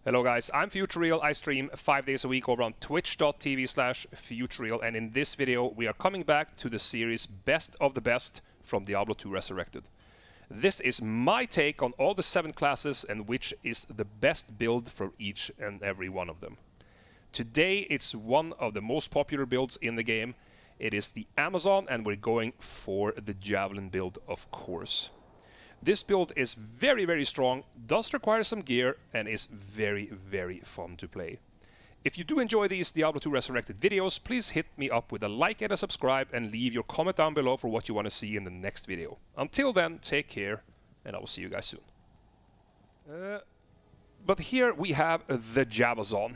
Hello guys, I'm Futureal. I stream 5 days a week over on twitch.tv/Futureal, and in this video we are coming back to the series Best of the Best from Diablo 2 Resurrected. This is my take on all the 7 classes and which is the best build for each and every one of them. Today it's one of the most popular builds in the game. It is the Amazon, and we're going for the Javelin build, of course. This build is very, very strong, does require some gear, and is very, very fun to play. If you do enjoy these Diablo 2 Resurrected videos, please hit me up with a like and a subscribe, and leave your comment down below for what you want to see in the next video. Until then, take care, and I will see you guys soon. But here we have the Javazon.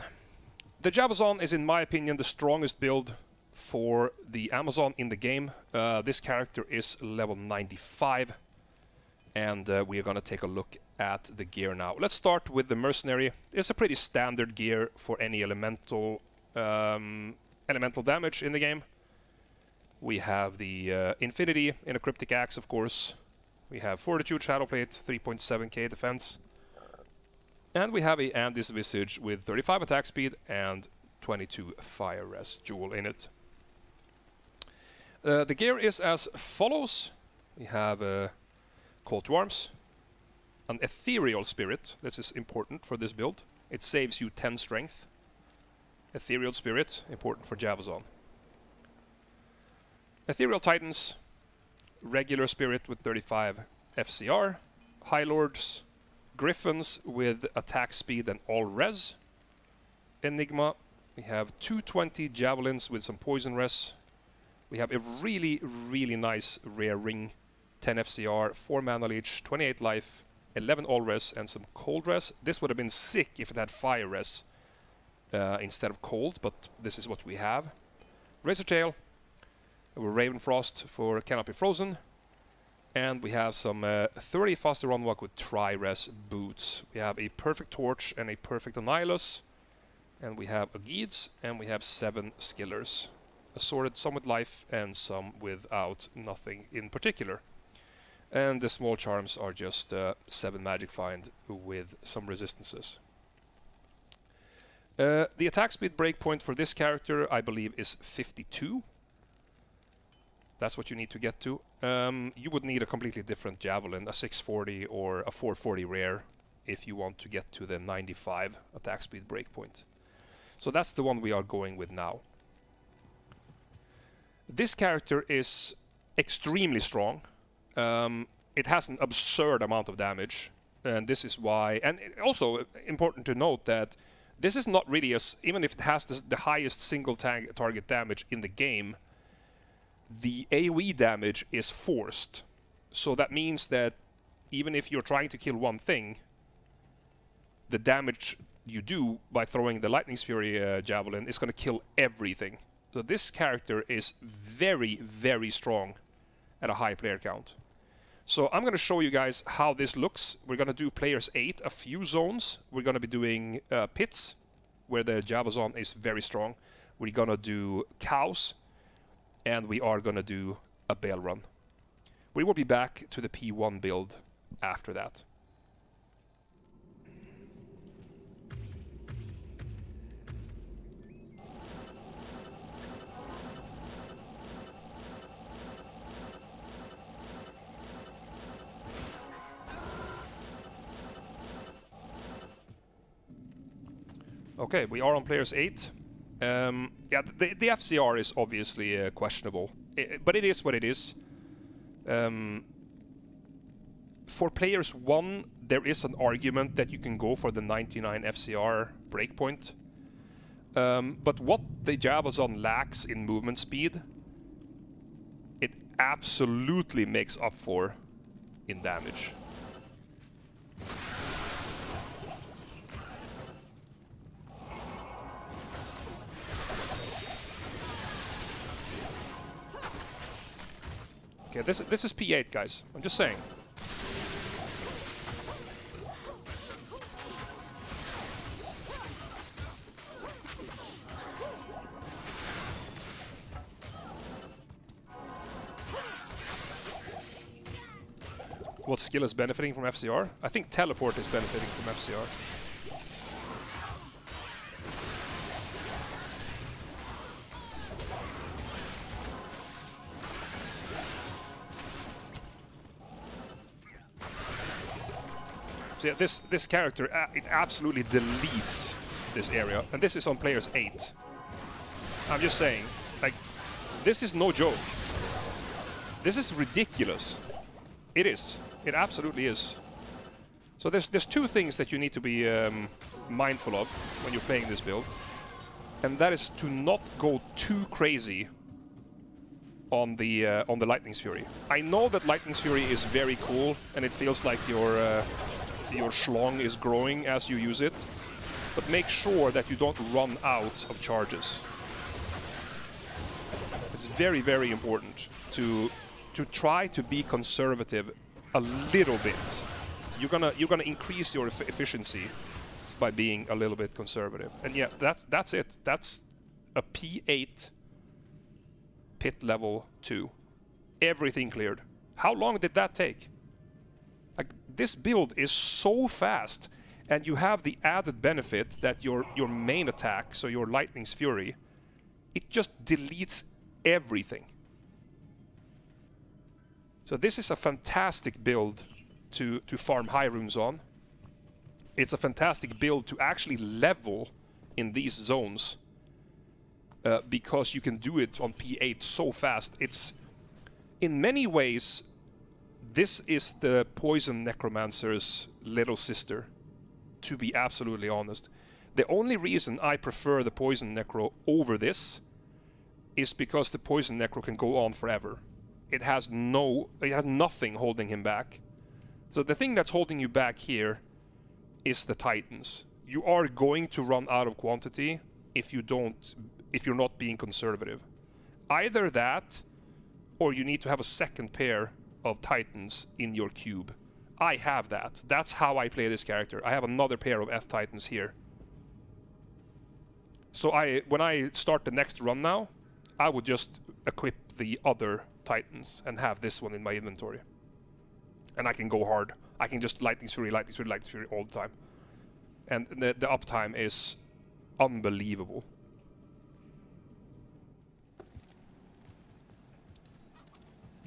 The Javazon is, in my opinion, the strongest build for the Amazon in the game. This character is level 95. And we are going to take a look at the gear now. Let's start with the Mercenary. It's a pretty standard gear for any elemental damage in the game. We have the Infinity in a Cryptic Axe, of course. We have Fortitude Shadowplate, 3.7k defense. And we have a Andy's Visage with 35 attack speed and 22 fire res jewel in it. The gear is as follows. We have a Call to Arms, an Ethereal Spirit. This is important for this build. It saves you 10 strength. Ethereal Spirit, important for Javazon. Ethereal Titans, regular Spirit with 35 FCR. High Lords, Griffins with attack speed and all res. Enigma, we have 220 Javelins with some poison res. We have a really, really nice rare ring. 10 FCR, 4 mana leech, 28 life, 11 all res, and some cold res. This would have been sick if it had fire res instead of cold, but this is what we have. Razortail, Ravenfrost for Cannot Be Frozen, and we have some 30 faster run walk with tri-res boots. We have a perfect torch and a perfect Annihilus, and we have a Geeds, and we have 7 skillers. Assorted, some with life and some without nothing in particular. And the small charms are just 7 magic find with some resistances. The attack speed breakpoint for this character, I believe, is 52. That's what you need to get to. You would need a completely different Javelin, a 640 or a 440 rare, if you want to get to the 95 attack speed breakpoint. So that's the one we are going with now. This character is extremely strong. It has an absurd amount of damage, and this is why. And also important to note that this is not really even if it has the highest single target damage in the game, the AoE damage is forced. So that means that even if you're trying to kill one thing, the damage you do by throwing the Lightning's Fury Javelin is going to kill everything. So this character is very, very strong at a high player count. So I'm going to show you guys how this looks. We're going to do players 8, a few zones. We're going to be doing pits, where the Javazon is very strong. We're going to do cows, and we are going to do a Baal run. We will be back to the P1 build after that. Okay, we are on players 8. Yeah, the FCR is obviously questionable, but it is what it is. For players 1, there is an argument that you can go for the 99 FCR breakpoint. But what the Javazon lacks in movement speed, it absolutely makes up for in damage. Okay, this is P8, guys. I'm just saying. What skill is benefiting from FCR? I think Teleport is benefiting from FCR. So yeah, this character, it absolutely deletes this area, and this is on players 8. I'm just saying, like, this is no joke. This is ridiculous. It is. It absolutely is. So there's two things that you need to be mindful of when you're playing this build, and that is to not go too crazy on the Lightning's Fury. I know that Lightning's Fury is very cool, and it feels like your schlong is growing as you use it, but make sure that you don't run out of charges. It's very, very important to try to be conservative a little bit. You're gonna increase your efficiency by being a little bit conservative. And yeah, that's it. That's a P8 pit level 2. Everything cleared. How long did that take? Like, this build is so fast, and you have the added benefit that your main attack, so your Lightning's Fury, it just deletes everything. So this is a fantastic build to farm high runes on. It's a fantastic build to actually level in these zones, because you can do it on P8 so fast. It's, in many ways, this is the Poison Necromancer's little sister, to be absolutely honest. The only reason I prefer the Poison Necro over this is because the Poison Necro can go on forever. It has nothing holding him back. So the thing that's holding you back here is the Titans. You are going to run out of quantity if you're not being conservative. Either that, or you need to have a second pair of Titans in your cube. I have that. That's how I play this character. I have another pair of F Titans here. So when I start the next run now, I would just equip the other Titans and have this one in my inventory. And I can go hard. I can just Lightning's Fury, Lightning's Fury, Lightning's Fury all the time. And the uptime is unbelievable.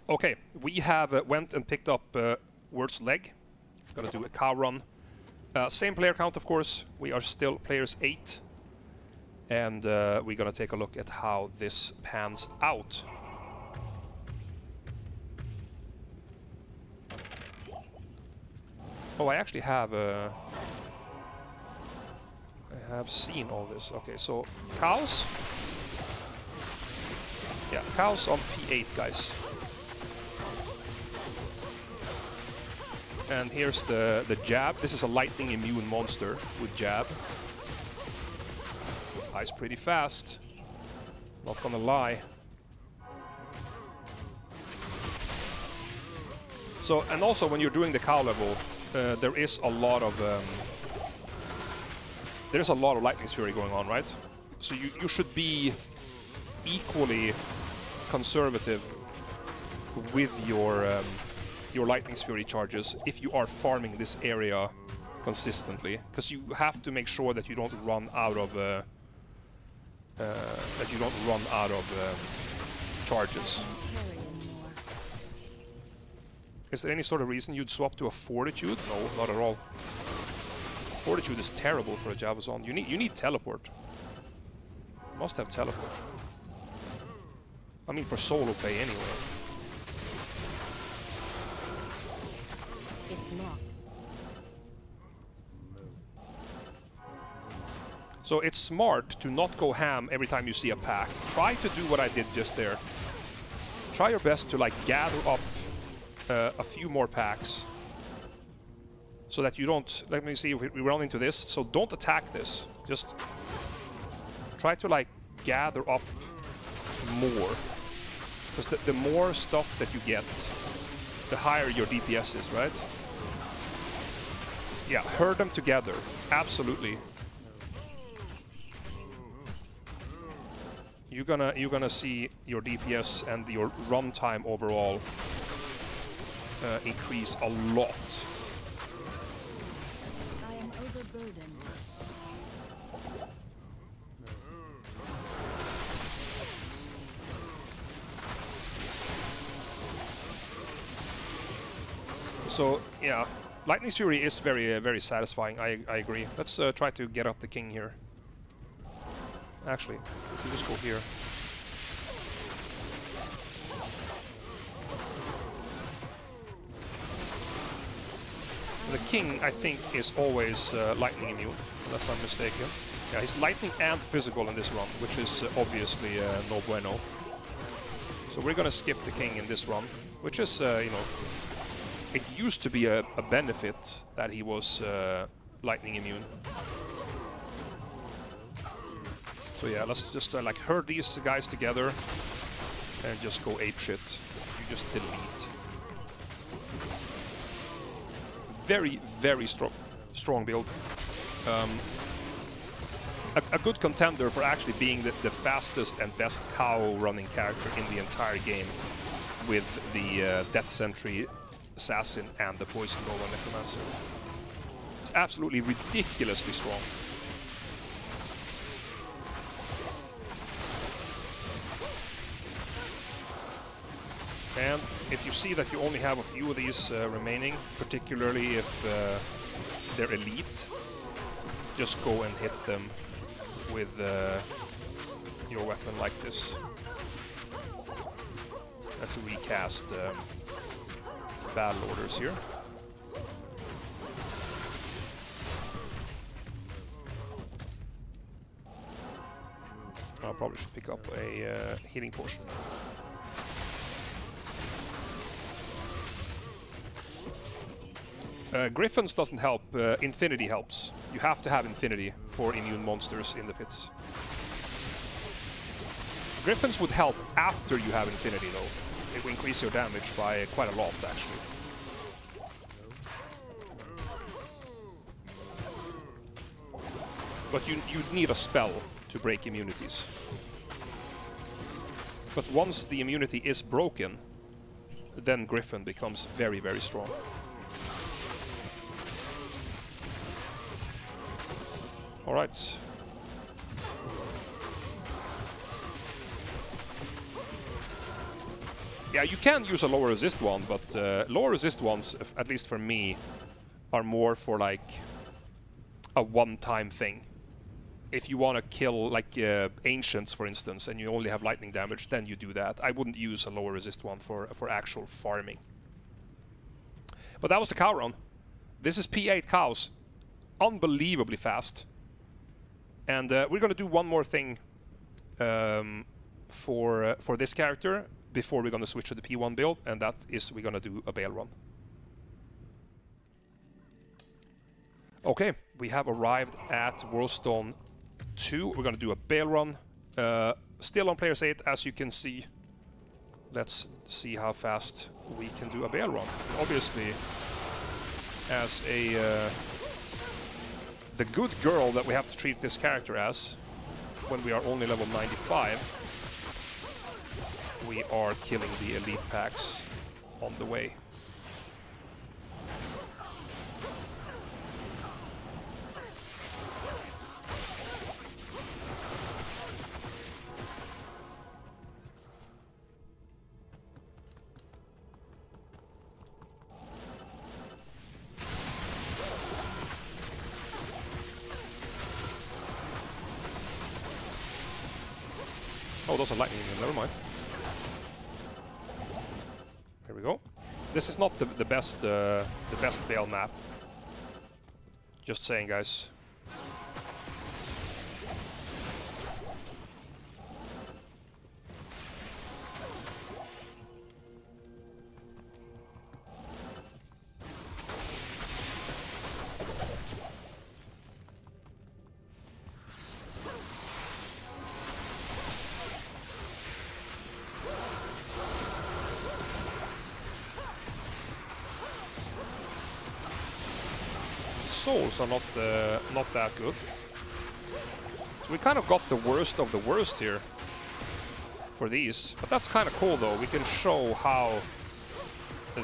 Okay, we have went and picked up Word's Leg. Gonna do a cow run. Same player count, of course. We are still players 8. And we're gonna take a look at how this pans out. Oh, I actually have I have seen all this. Okay, so cows. Yeah, cows on P8, guys. And here's the jab. This is a lightning immune monster with jab. Dies pretty fast. Not gonna lie. So, and also when you're doing the cow level, there is a lot of Lightning's Fury going on, right? So you should be equally conservative with your Lightning's Fury charges if you are farming this area consistently, because you have to make sure that you don't run out of charges. Is there any sort of reason you'd swap to a Fortitude? No, not at all. Fortitude is terrible for a Javazon. You need teleport. Must have teleport. I mean, for solo play anyway. It's locked. So it's smart to not go ham every time you see a pack. Try to do what I did just there. Try your best to like gather up a few more packs, so that you don't. Let me see if we run into this. So don't attack this. Just try to like gather up more, because the more stuff that you get, the higher your DPS is, right? Yeah, herd them together. Absolutely. You're gonna see your DPS and your runtime overall increase a lot. I am overburdened. So yeah, Lightning's Fury is very satisfying, I agree. Let's try to get up the king here. Actually, if we just go here. The king, I think, is always lightning immune, unless I'm mistaken. Yeah, he's lightning and physical in this run, which is obviously no bueno. So we're gonna skip the king in this run, which is, you know, it used to be a benefit that he was lightning immune. So yeah, let's just like herd these guys together and just go apeshit. You just delete. Very strong build. A good contender for actually being the fastest and best cow running character in the entire game, with the Death Sentry Assassin and the Poison Nova Necromancer. It's absolutely ridiculously strong. And if you see that you only have a few of these remaining, particularly if they're elite, just go and hit them with your weapon like this. Let's recast Baal orders here. I probably should pick up a healing potion. Griffins doesn't help, Infinity helps. You have to have Infinity for immune monsters in the pits. Griffins would help after you have Infinity though. It will increase your damage by quite a lot actually. But you need a spell to break immunities. But once the immunity is broken, then Griffin becomes very strong. Alright. Yeah, you can use a lower resist one, but lower resist ones, at least for me, are more for like a one-time thing. If you want to kill like ancients, for instance, and you only have lightning damage, then you do that. I wouldn't use a lower resist one for actual farming. But that was the cow run. This is P8 cows. Unbelievably fast. And we're going to do one more thing for this character before we're going to switch to the P1 build, and that is we're going to do a Baal run. Okay, we have arrived at Worldstone 2. We're going to do a Baal run. Still on Players 8, as you can see. Let's see how fast we can do a Baal run. And obviously, as a... the good girl that we have to treat this character as, when we are only level 95, we are killing the elite packs on the way. Oh, those are lightning, never mind. Here we go. This is not the best Baal map. Just saying, guys. Souls are not that good. So we kind of got the worst of the worst here for these, but that's kind of cool though. We can show how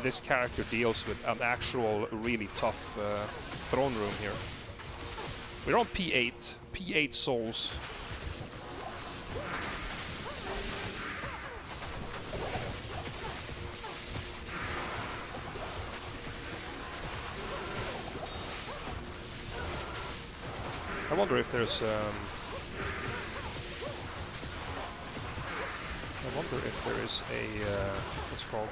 this character deals with an actual really tough throne room here. We're on P8 souls. I wonder if there's a what's it called?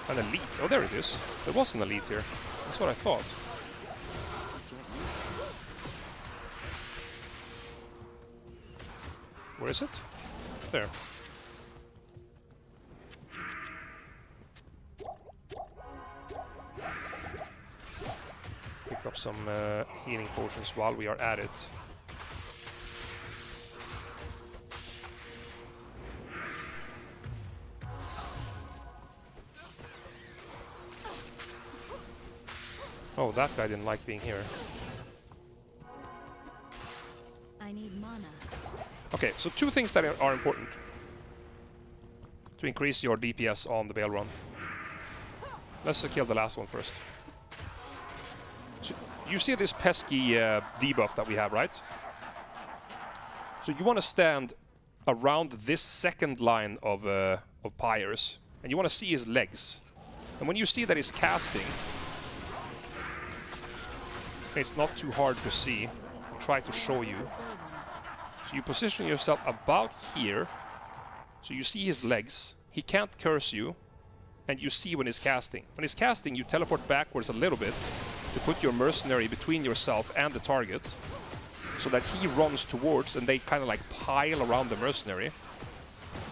An elite. Oh, there it is. There was an elite here. That's what I thought. Where is it? There. Pick up some healing potions while we are at it. Oh, that guy didn't like being here. I need mana. Okay, so two things that are important to increase your DPS on the Baal run. Let's kill the last one first. So you see this pesky debuff that we have, right? So you want to stand around this second line of pyres, and you want to see his legs. And when you see that he's casting, it's not too hard to see. I'll try to show you. So you position yourself about here, so you see his legs. He can't curse you, and you see when he's casting. When he's casting, you teleport backwards a little bit to put your mercenary between yourself and the target, so that he runs towards, and they kind of like pile around the mercenary,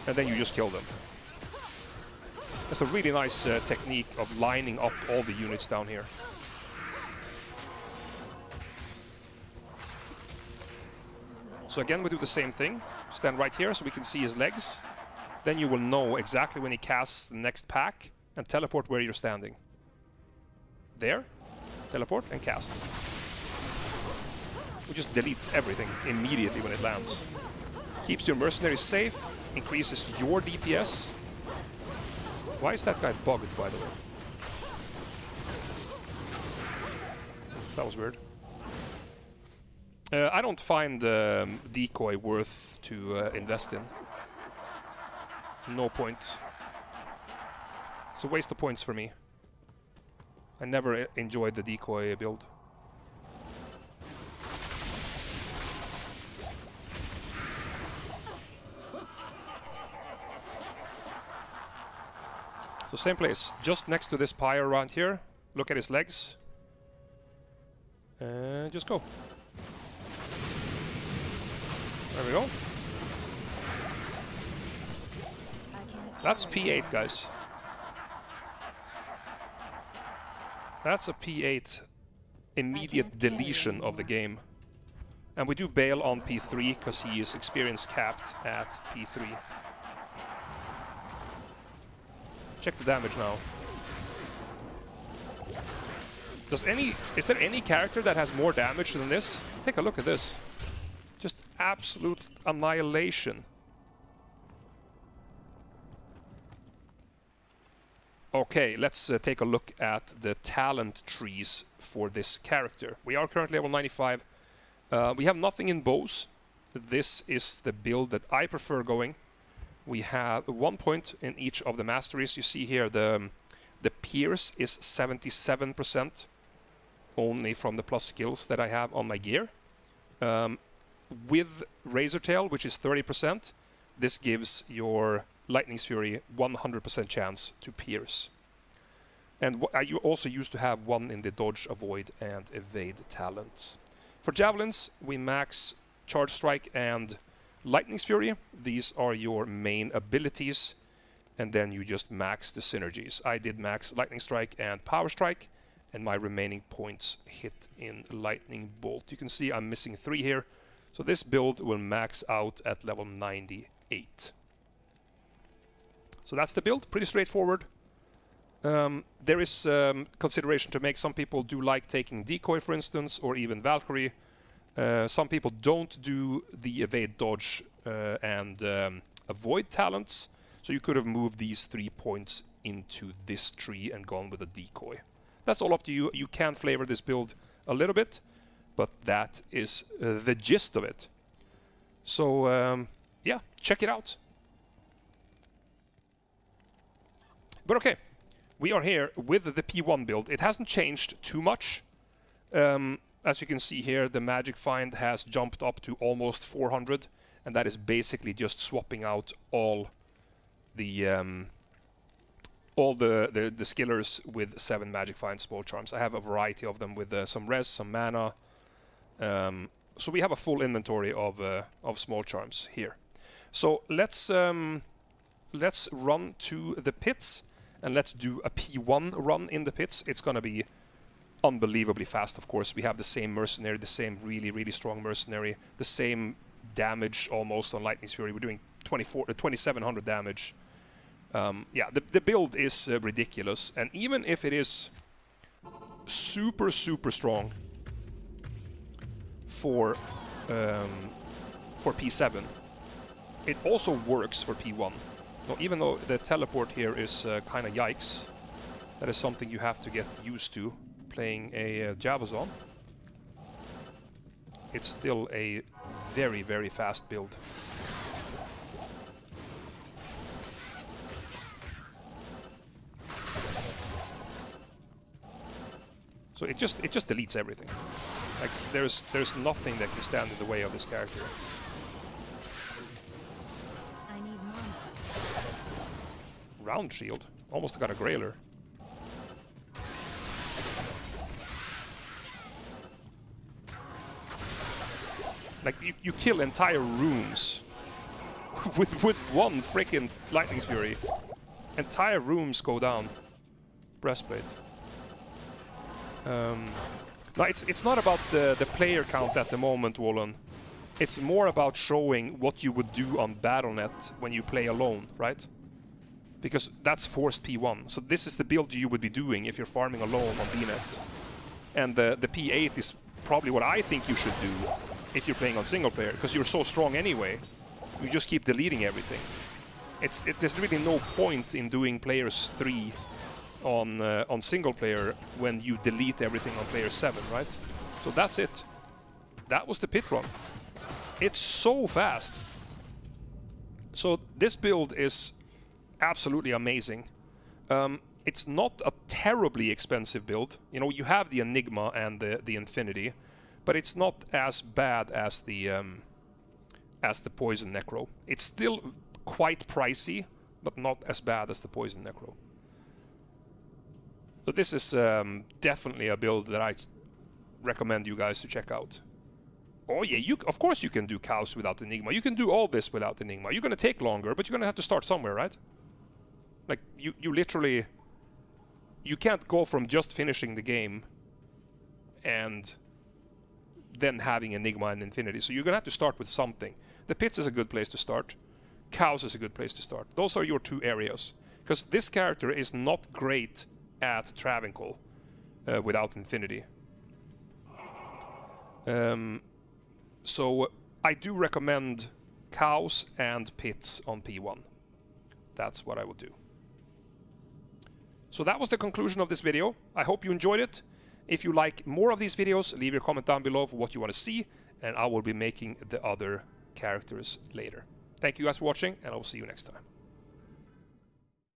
and then you just kill them. It's a really nice technique of lining up all the units down here. So again, we do the same thing. Stand right here so we can see his legs. Then you will know exactly when he casts the next pack and teleport where you're standing. There, teleport and cast. It just deletes everything immediately when it lands. Keeps your mercenaries safe, increases your DPS. Why is that guy bugged, by the way? That was weird. I don't find decoy worth to invest in. No point. It's a waste of points for me. I never enjoyed the decoy build. So same place, just next to this pyre around here. Look at his legs. Just go. There we go. That's P8, guys. That's a P8 immediate deletion of the game. And we do Baal on P3 because he is experience capped at P3. Check the damage now. Is there any character that has more damage than this? Take a look at this. Just absolute annihilation. Okay, let's take a look at the talent trees for this character. We are currently level 95. We have nothing in bows. This is the build that I prefer going. We have 1 point in each of the masteries. You see here the pierce is 77% only from the plus skills that I have on my gear. With Razor Tail, which is 30%, this gives your Lightning's Fury 100% chance to pierce. And you also used to have one in the Dodge, Avoid, and Evade talents. For Javelins, we max Charge Strike and Lightning's Fury. These are your main abilities, and then you just max the synergies. I did max Lightning Strike and Power Strike, and my remaining points hit in Lightning Bolt. You can see I'm missing 3 here. So this build will max out at level 98. So that's the build, pretty straightforward. There is consideration to make. Some people do like taking Decoy, for instance, or even Valkyrie. Some people don't do the Evade, Dodge, and Avoid talents. So you could have moved these 3 points into this tree and gone with a Decoy. That's all up to you. You can flavor this build a little bit, but that is the gist of it. So, yeah, check it out. But okay, we are here with the P1 build. It hasn't changed too much. as you can see here, the magic find has jumped up to almost 400, and that is basically just swapping out all the skillers with 7 magic find small charms. I have a variety of them with some res, some mana. So we have a full inventory of small charms here. So let's run to the pits and let's do a P1 run in the pits. It's gonna be unbelievably fast, of course. We have the same mercenary, the same really strong mercenary, the same damage almost on Lightning's Fury. We're doing 2700 damage. Yeah, the build is ridiculous, and even if it is super strong for P7, it also works for P1. Now, even though the teleport here is kind of yikes, that is something you have to get used to playing a Javazon. It's still a very fast build. So it just deletes everything. Like there's nothing that can stand in the way of this character. I need mana. Round shield. Almost got a grailer. Like you kill entire rooms with one freaking Lightning's Fury. Entire rooms go down. Breastplate. No, it's not about the player count at the moment, Wallen. It's more about showing what you would do on Battle.net when you play alone, right? Because that's forced P1. So this is the build you would be doing if you're farming alone on BNet. And the P8 is probably what I think you should do if you're playing on single player, because you're so strong anyway. You just keep deleting everything. There's really no point in doing players 3 on single player when you delete everything on player 7, right? So that's it. That was the pit run. It's so fast. So this build is absolutely amazing. It's not a terribly expensive build. You know, you have the Enigma and the Infinity, but it's not as bad as the Poison Necro. It's still quite pricey, but not as bad as the Poison Necro. So this is definitely a build that I recommend you guys to check out. Oh yeah, of course you can do cows without Enigma. You can do all this without Enigma. You're gonna take longer, but you're gonna have to start somewhere, right? Like you literally, you can't go from just finishing the game and then having Enigma and Infinity. So you're gonna have to start with something. The pits is a good place to start. Cows is a good place to start. Those are your 2 areas. Because this character is not great at Travancore without Infinity. So I do recommend cows and pits on P1. That's what I would do. So that was the conclusion of this video. I hope you enjoyed it. If you like more of these videos, leave your comment down below for what you want to see, and I will be making the other characters later. Thank you guys for watching, and I will see you next time.